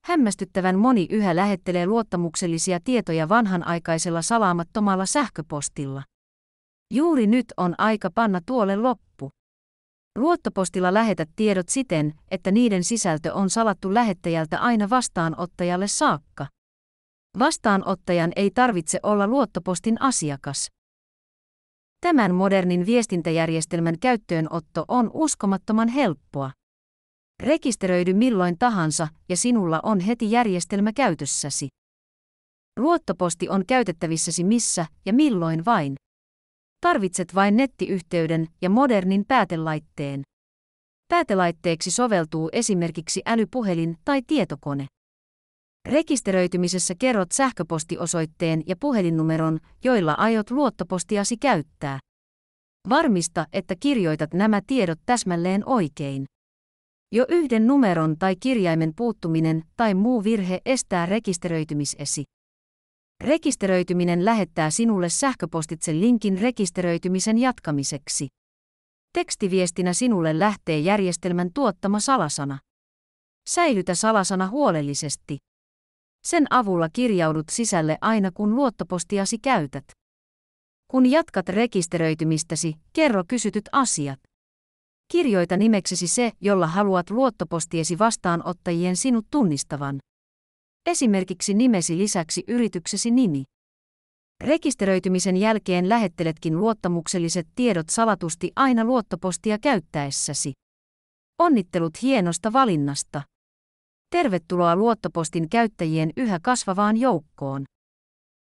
Hämmästyttävän moni yhä lähettelee luottamuksellisia tietoja vanhanaikaisella salaamattomalla sähköpostilla. Juuri nyt on aika panna tuolle loppu. Luottopostilla lähetät tiedot siten, että niiden sisältö on salattu lähettäjältä aina vastaanottajalle saakka. Vastaanottajan ei tarvitse olla luottopostin asiakas. Tämän modernin viestintäjärjestelmän käyttöönotto on uskomattoman helppoa. Rekisteröidy milloin tahansa ja sinulla on heti järjestelmä käytössäsi. Luottoposti on käytettävissäsi missä ja milloin vain. Tarvitset vain nettiyhteyden ja modernin päätelaitteen. Päätelaitteeksi soveltuu esimerkiksi älypuhelin tai tietokone. Rekisteröitymisessä kerrot sähköpostiosoitteen ja puhelinnumeron, joilla aiot luottopostiasi käyttää. Varmista, että kirjoitat nämä tiedot täsmälleen oikein. Jo yhden numeron tai kirjaimen puuttuminen tai muu virhe estää rekisteröitymisesi. Rekisteröityminen lähettää sinulle sähköpostitse linkin rekisteröitymisen jatkamiseksi. Tekstiviestinä sinulle lähtee järjestelmän tuottama salasana. Säilytä salasana huolellisesti. Sen avulla kirjaudut sisälle aina kun luottopostiasi käytät. Kun jatkat rekisteröitymistäsi, kerro kysytyt asiat. Kirjoita nimeksesi se, jolla haluat luottopostiesi vastaanottajien sinut tunnistavan. Esimerkiksi nimesi lisäksi yrityksesi nimi. Rekisteröitymisen jälkeen lähetteletkin luottamukselliset tiedot salatusti aina luottopostia käyttäessäsi. Onnittelut hienosta valinnasta. Tervetuloa luottopostin käyttäjien yhä kasvavaan joukkoon.